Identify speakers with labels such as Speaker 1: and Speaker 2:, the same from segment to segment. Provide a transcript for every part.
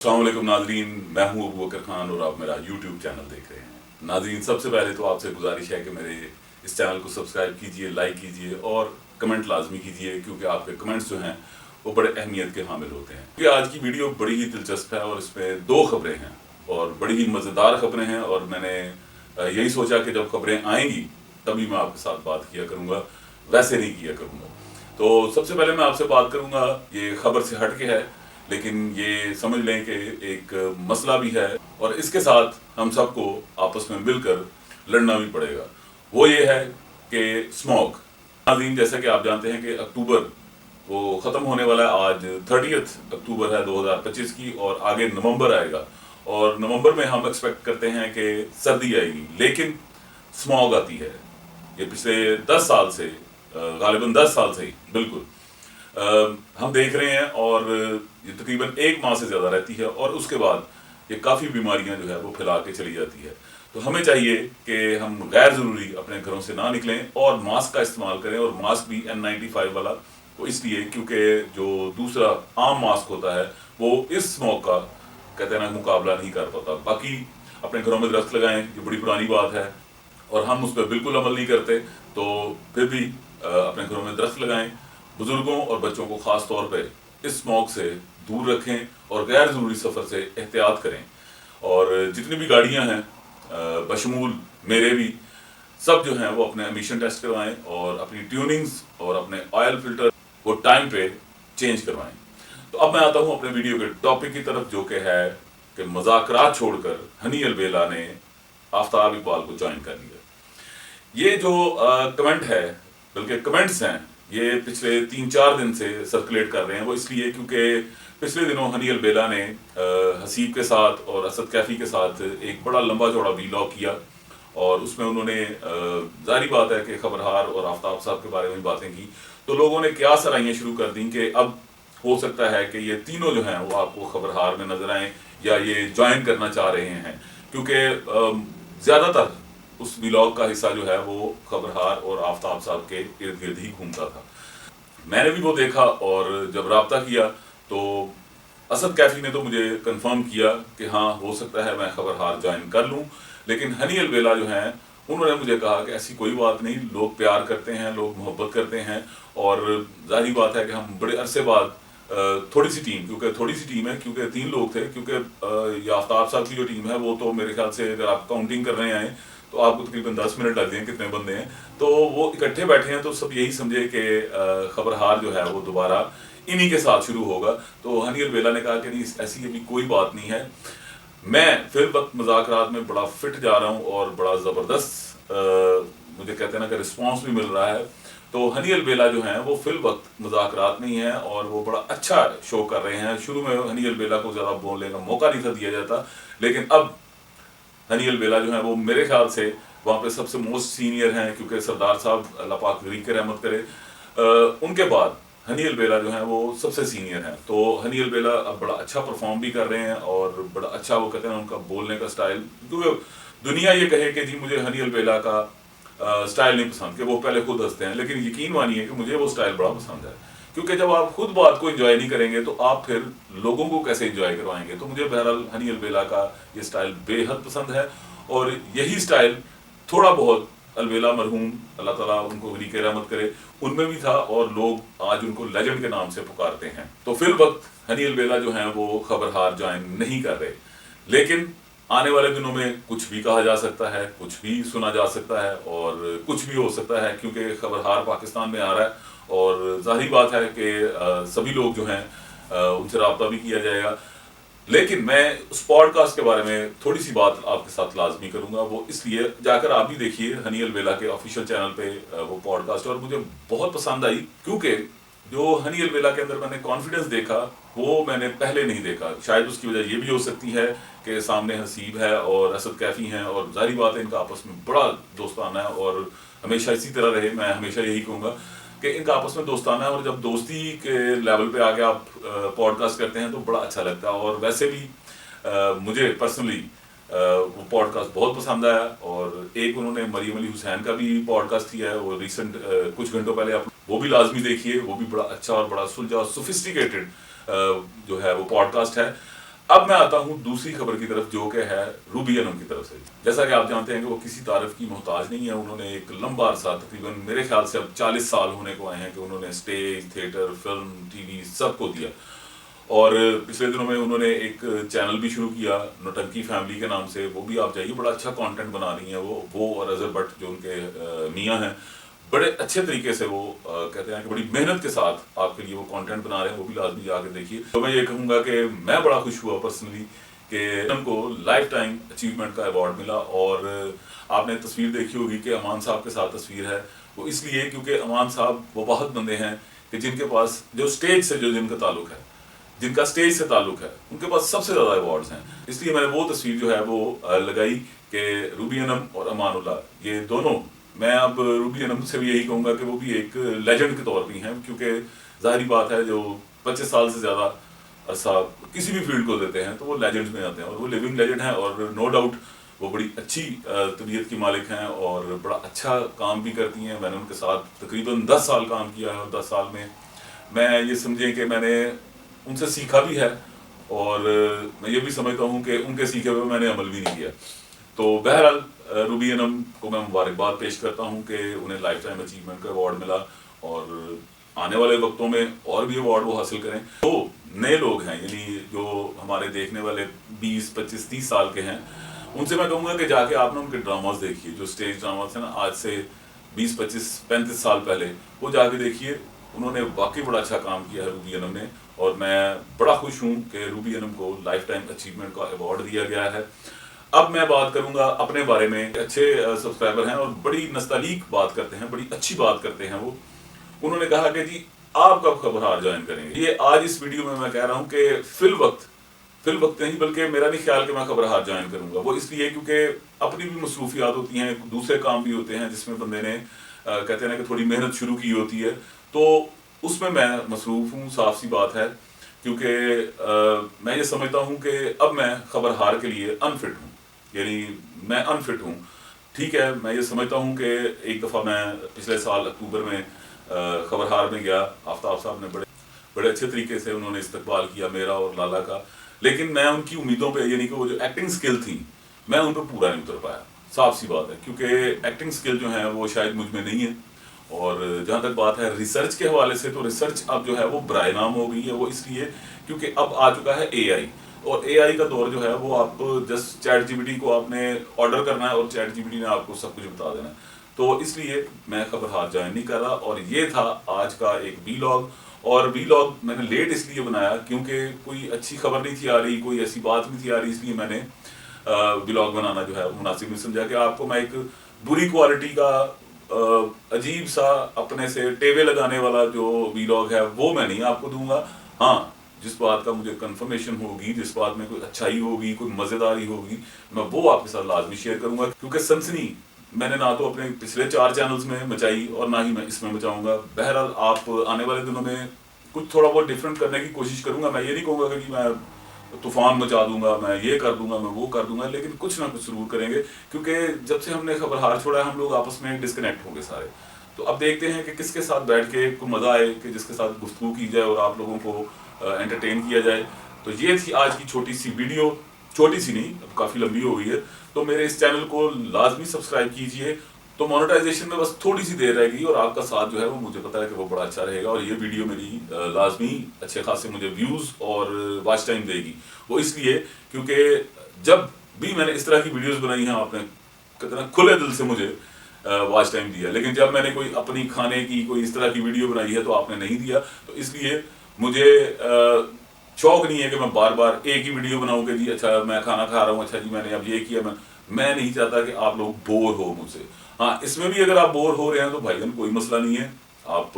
Speaker 1: अस्सलाम वालेकुम नाजरीन, मैं हूं अबू बकर खान और आप मेरा यूट्यूब चैनल देख रहे हैं। नाजरीन, सबसे पहले तो आपसे गुजारिश है कि मेरे इस चैनल को सब्सक्राइब कीजिए, लाइक कीजिए और कमेंट लाजमी कीजिए, क्योंकि आपके कमेंट्स जो हैं वो बड़े अहमियत के हामिल होते हैं। क्योंकि आज की वीडियो बड़ी ही दिलचस्प है और इसमें दो खबरें हैं और बड़ी ही मज़ेदार खबरें हैं, और मैंने यही सोचा कि जब खबरें आएंगी तभी मैं आपके साथ बात किया करूँगा, वैसे नहीं किया करूँगा। तो सबसे पहले मैं आपसे बात करूँगा, ये खबर से हट के है लेकिन ये समझ लें कि एक मसला भी है और इसके साथ हम सबको आपस में मिलकर लड़ना भी पड़ेगा। वो ये है कि स्मॉग। नाज़रीन, जैसा कि आप जानते हैं कि अक्टूबर वो ख़त्म होने वाला है, आज 30 अक्टूबर है 2025 की, और आगे नवंबर आएगा और नवंबर में हम एक्सपेक्ट करते हैं कि सर्दी आएगी, लेकिन स्मॉग आती है। ये पिछले 10 साल से, गालिबन 10 साल से ही बिल्कुल हम देख रहे हैं, और ये तकरीबन एक माह से ज़्यादा रहती है और उसके बाद ये काफ़ी बीमारियां जो है वो फैला के चली जाती है। तो हमें चाहिए कि हम गैर ज़रूरी अपने घरों से ना निकलें और मास्क का इस्तेमाल करें, और मास्क भी N95 वाला। वो इसलिए क्योंकि जो दूसरा आम मास्क होता है वो इस स्मोक का, कहते हैं ना, मुकाबला नहीं कर पाता। बाकी अपने घरों में दरख्त लगाएं, ये बड़ी पुरानी बात है और हम उस पर बिल्कुल अमल नहीं करते, तो फिर भी अपने घरों में दरख्त लगाएं। बुजुर्गों और बच्चों को खास तौर पे इस स्मोक से दूर रखें और गैर ज़रूरी सफ़र से एहतियात करें। और जितनी भी गाड़ियां हैं, बशमूल मेरे भी, सब जो हैं वो अपने एमिशन टेस्ट करवाएं और अपनी ट्यूनिंग्स और अपने ऑयल फिल्टर वो टाइम पे चेंज करवाएं। तो अब मैं आता हूं अपने वीडियो के टॉपिक की तरफ, जो कि है कि मज़ाकरात छोड़कर हनी अल बेला ने आफ्ताब इकबाल को ज्वाइन कर लिया। ये जो कमेंट है, बल्कि कमेंट्स हैं, ये पिछले 3-4 दिन से सर्कुलेट कर रहे हैं। वो इसलिए क्योंकि पिछले दिनों हनी अल बेला ने हसीब के साथ और असद कैफी के साथ एक बड़ा लंबा चौड़ा वीलॉग किया, और उसमें उन्होंने जारी बात है कि खबरहार और आफ्ताब साहब के बारे में बातें की। तो लोगों ने क्या सराहियाँ शुरू कर दी कि अब हो सकता है कि ये तीनों जो हैं वो आपको खबरहार में नजर आएँ या ये ज्वाइन करना चाह रहे हैं, क्योंकि ज़्यादातर उस व्लॉग का हिस्सा जो है वो खबरहार और आफ्ताब साहब के इर्द गिर्द ही घूमता था। मैंने भी वो देखा और जब राब्ता किया तो असद कैफी ने तो मुझे कंफर्म किया कि हाँ, हो सकता है मैं खबरहार ज्वाइन कर लूँ। लेकिन हनी अल बेला जो हैं उन्होंने मुझे कहा कि ऐसी कोई बात नहीं, लोग प्यार करते हैं, लोग मोहब्बत करते हैं, और जाहिर बात है कि हम बड़े अरसे बाद थोड़ी सी टीम, क्योंकि थोड़ी सी टीम है, क्योंकि 3 लोग थे, क्योंकि ये आफ्ताब साहब की जो टीम है वो तो मेरे ख्याल से अगर आप काउंटिंग कर रहे हैं तो आपको तकरीबन 10 मिनट लग जाएंगे कितने बंदे हैं। तो वो इकट्ठे बैठे हैं, तो सब यही समझे कि खबरहार जो है वो दोबारा इन्हीं के साथ शुरू होगा। तो हनी अल बेला ने कहा कि नहीं, ऐसी अभी कोई बात नहीं है, मैं फिर वक्त मुज़ाकरात में बड़ा फिट जा रहा हूँ और बड़ा ज़बरदस्त मुझे कहते हैं ना कि रिस्पॉन्स भी मिल रहा है। तो हनी अल बेला जो हैं वो फिल वक्त मुज़ाकरात नहीं है और वो बड़ा अच्छा शो कर रहे हैं। शुरू में हनी अल बेला को ज़्यादा बोलने का मौका नहीं था दिया जाता, लेकिन अब हनी अल बेला जो है वो मेरे ख्याल से वहाँ पे सबसे मोस्ट सीनियर हैं, क्योंकि सरदार साहब अल्लाह पाक गरीब के रहमत करे, उनके बाद हनी अल बेला जो है वो सबसे सीनियर हैं। तो हनी अल बेला अब बड़ा अच्छा परफॉर्म भी कर रहे हैं और बड़ा अच्छा, वो कहते हैं उनका बोलने का स्टाइल, क्योंकि दुनिया ये कहे कि जी मुझे हनी अल बेला का स्टाइल नहीं पसंद, कि वो पहले खुद हंसते हैं, लेकिन यकीन मानिए कि मुझे वो स्टाइल बड़ा पसंद है, क्योंकि जब आप खुद बात को एंजॉय नहीं करेंगे तो आप फिर लोगों को कैसे एंजॉय करवाएंगे। तो मुझे बहरहाल हनी अल बेला का ये स्टाइल बेहद पसंद है, और यही स्टाइल थोड़ा बहुत अलबेला मरहूम, अल्लाह ताला उनको गनी के रहमत करे, उनमें भी था, और लोग आज उनको लेजेंड के नाम से पुकारते हैं। तो फिर वक्त हनी अल बेला जो हैं वो खबरहार ज्वाइन नहीं कर रहे, लेकिन आने वाले दिनों में कुछ भी कहा जा सकता है, कुछ भी सुना जा सकता है और कुछ भी हो सकता है, क्योंकि खबरहार पाकिस्तान में आ रहा है और जाहिर बात है कि सभी लोग जो हैं उनसे रब्ता भी किया जाएगा। लेकिन मैं उस पॉडकास्ट के बारे में थोड़ी सी बात आपके साथ लाजमी करूंगा। वो इसलिए जाकर आप भी देखिए हनी अल बेला के ऑफिशियल चैनल पे वो पॉडकास्ट, और मुझे बहुत पसंद आई, क्योंकि जो हनी अल बेला के अंदर मैंने कॉन्फिडेंस देखा वो मैंने पहले नहीं देखा। शायद उसकी वजह ये भी हो सकती है कि सामने हसीब है और असद कैफी हैं, और जाहिर बात है इनका आपस में बड़ा दोस्ताना है और हमेशा इसी तरह रहे। मैं हमेशा यही कहूँगा कि इनका आपस में दोस्ताना है, और जब दोस्ती के लेवल पे आके आप पॉडकास्ट करते हैं तो बड़ा अच्छा लगता है। और वैसे भी मुझे पर्सनली वो पॉडकास्ट बहुत पसंद आया, और एक उन्होंने मरियम अली हुसैन का भी पॉडकास्ट किया है, वो रिसेंट कुछ घंटों पहले, आप वो भी लाजमी देखिए, वो भी बड़ा अच्छा और बड़ा सुलझा और सोफिस्टिकेटेड जो है वो पॉडकास्ट है। अब मैं आता हूँ दूसरी खबर की तरफ, जो कि है रूबी अनम की तरफ से। जैसा कि आप जानते हैं कि वो किसी तारीफ की मोहताज नहीं है। उन्होंने एक लंबा अरसा, तकरीबन मेरे ख्याल से अब 40 साल होने को आए हैं कि उन्होंने स्टेज, थिएटर, फिल्म, टीवी सबको दिया। और पिछले दिनों में उन्होंने एक चैनल भी शुरू किया नौटंकी फैमिली के नाम से, वो भी आप जाइए, बड़ा अच्छा कंटेंट बना रही हैं वो और अजहर भट्ट जो उनके मियाँ हैं, बड़े अच्छे तरीके से वो कहते हैं कि बड़ी मेहनत के साथ आपके लिए वो कंटेंट बना रहे हैं, वो भी लाजमी जाकर देखिए। तो मैं ये कहूँगा कि मैं बड़ा खुश हुआ पर्सनली कि उनको लाइफ टाइम अचीवमेंट का अवार्ड मिला। और आपने तस्वीर देखी होगी कि अमान साहब के साथ तस्वीर है, वो इसलिए क्योंकि अमान साहब वो बहुत बंदे हैं कि जिनके पास जो स्टेज से जो जिनका ताल्लुक है, जिनका स्टेज से ताल्लुक है, उनके पास सबसे ज़्यादा अवार्ड्स हैं। इसलिए मैंने वो तस्वीर जो है वो लगाई कि रूबी अनम और अमानुल्लाह ये दोनों, मैं अब रूबी अनम से भी यही कहूँगा कि वो भी एक लेजेंड के तौर पर हैं, क्योंकि ज़ाहिरी बात है जो 25 साल से ज़्यादा अरसा किसी भी फील्ड को देते हैं तो वो लेजेंड्स में आते हैं, और वो लिविंग लेजेंड हैं। और नो डाउट वो बड़ी अच्छी तबीयत की मालिक हैं और बड़ा अच्छा काम भी करती हैं। मैंने उनके साथ तकरीबन 10 साल काम किया है, और 10 साल में मैं ये समझें कि मैंने उनसे सीखा भी है, और मैं ये भी समझता हूँ कि उनके सीखे हुए मैंने अमल भी नहीं किया। तो बहरहाल रूबी अनम को मैं मुबारकबाद पेश करता हूँ कि उन्हें लाइफ टाइम अचीवमेंट का अवार्ड मिला, और आने वाले वक्तों में और भी अवार्ड वो हासिल करें। तो नए लोग हैं, यानी जो हमारे देखने वाले 20, 25, 30 साल के हैं, उनसे मैं कहूँगा कि जाके आप ना उनके ड्रामास देखिए, जो स्टेज ड्रामास हैं ना, आज से 20, 25, 35 साल पहले, वो जाके देखिए। उन्होंने वाकई बड़ा अच्छा काम किया है रूबी अनम ने, और मैं बड़ा खुश हूँ कि रूबी अनम को लाइफ टाइम अचीवमेंट का अवार्ड दिया गया है। अब मैं बात करूंगा अपने बारे में। अच्छे सब्सक्राइबर हैं और बड़ी नस्तालीक बात करते हैं, बड़ी अच्छी बात करते हैं वो। उन्होंने कहा कि जी आप कब खबरहार ज्वाइन करेंगे। ये आज इस वीडियो में मैं कह रहा हूँ कि फिल वक्त नहीं, बल्कि मेरा नहीं ख्याल कि मैं खबरहार ज्वाइन करूंगा। वो इसलिए क्योंकि अपनी भी मसरूफियात होती हैं, दूसरे काम भी होते हैं जिसमें बंदे ने कहते हैं कि थोड़ी मेहनत शुरू की होती है, तो उसमें मैं मसरूफ हूँ, साफ सी बात है। क्योंकि मैं ये समझता हूँ कि अब मैं खबरहार के लिए अनफिट हूँ, यानी मैं अनफिट हूँ। ठीक है, मैं ये समझता हूँ कि एक दफ़ा मैं पिछले साल अक्टूबर में खबरहार में गया। आफ्ताब साहब ने बड़े अच्छे तरीके से उन्होंने इस्तकबाल किया मेरा और लाला का, लेकिन मैं उनकी उम्मीदों पे, यानी कि वो जो एक्टिंग स्किल थी, मैं उन पर पूरा नहीं उतर पाया। साफ सी बात है, क्योंकि एक्टिंग स्किल जो है वो शायद मुझ में नहीं है। और जहाँ तक बात है रिसर्च के हवाले से, तो रिसर्च अब जो है वो बराए नाम हो गई है। वो इसलिए क्योंकि अब आ चुका है एआई, और एआई का दौर जो है वो आप जस्ट चैट जीपीटी को आपने ऑर्डर करना है और चैट जीपीटी ने आपको सब कुछ बता देना है। तो इसलिए मैं खबरहार ज्वाइन नहीं कर रहा। और ये था आज का एक वीलॉग। और वीलॉग मैंने लेट इसलिए बनाया क्योंकि कोई अच्छी खबर नहीं थी आ रही, कोई ऐसी बात नहीं थी आ रही, इसलिए मैंने वीलॉग बनाना जो है मुनासिब नहीं समझा कि आपको मैं एक बुरी क्वालिटी का अजीब सा अपने से टेवे लगाने वाला जो वीलॉग है वो मैं नहीं आपको दूंगा। हाँ, जिस बात का मुझे कंफर्मेशन होगी, जिस बात में कोई अच्छाई होगी, कोई मजेदारी होगी, मैं वो आपके साथ लाजमी शेयर करूंगा। क्योंकि सनसनी मैंने ना तो अपने पिछले 4 चैनल्स में मचाई और ना ही मैं इसमें मचाऊंगा। बहरहाल आप आने वाले दिनों में कुछ थोड़ा बहुत डिफरेंट करने की कोशिश करूंगा। मैं ये नहीं कहूँगा कि मैं तूफान मचा दूंगा, मैं ये कर दूंगा, मैं वो कर दूंगा, लेकिन कुछ ना कुछ जरूर करेंगे। क्योंकि जब से हमने खबरहार छोड़ा है, हम लोग आपस में डिस्कनेक्ट हो गए सारे। तो अब देखते हैं कि किसके साथ बैठ के को मजा आए, कि जिसके साथ गुफ्तगू की जाए और आप लोगों को एंटरटेन किया जाए। तो ये थी आज की छोटी सी वीडियो, छोटी सी नहीं, अब काफ़ी लंबी हो गई है। तो मेरे इस चैनल को लाजमी सब्सक्राइब कीजिए। तो मोनेटाइजेशन में बस थोड़ी सी देर रहेगी, और आपका साथ जो है वो मुझे पता है कि वो बड़ा अच्छा रहेगा, और ये वीडियो मेरी लाजमी अच्छे खासे मुझे व्यूज़ और वॉच टाइम देगी। वो इसलिए क्योंकि जब भी मैंने इस तरह की वीडियोस बनाई हैं, आपने कितना खुले दिल से मुझे वॉच टाइम दिया, लेकिन जब मैंने कोई अपनी खाने की कोई इस तरह की वीडियो बनाई है तो आपने नहीं दिया। तो इसलिए मुझे शौक नहीं है कि मैं बार बार एक ही वीडियो बनाऊँ कि जी अच्छा मैं खाना खा रहा हूँ, अच्छा जी मैंने अब ये किया। मैं नहीं चाहता कि आप लोग बोर हो मुझसे। हाँ, इसमें भी अगर आप बोर हो रहे हैं तो भाईजान कोई मसला नहीं है, आप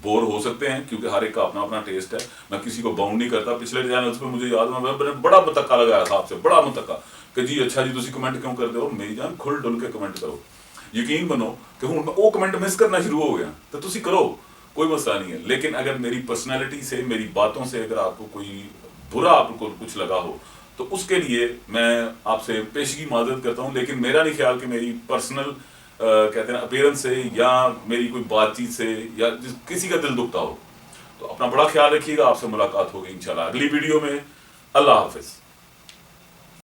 Speaker 1: बोर हो सकते हैं, क्योंकि हर एक का अपना अपना टेस्ट है। मैं किसी को बाउंड नहीं करता। पिछले चैनल्स पे मुझे याद है मैंने बड़ा मतक्का लगाया था आपसे, बड़ा मतक्का कि जी अच्छा जी तुम कमेंट क्यों करते हो। मेरी जान खुल डुल के कमेंट करो, यकीन बनो कि हूँ मैं वो कमेंट मिस करना शुरू हो गया। तो तुम करो, कोई मसला नहीं है। लेकिन अगर मेरी पर्सनैलिटी से, मेरी बातों से अगर आपको कोई बुरा आपको कुछ लगा हो तो उसके लिए मैं आपसे पेशगी माजरत करता हूँ। लेकिन मेरा नहीं ख्याल कि मेरी पर्सनल कहते हैं अपीयरेंस से या मेरी कोई बातचीत से या किसी का दिल दुखता हो। तो अपना बड़ा ख्याल रखिएगा। आपसे मुलाकात होगी इंशाल्लाह अगली वीडियो में। اللہ حافظ.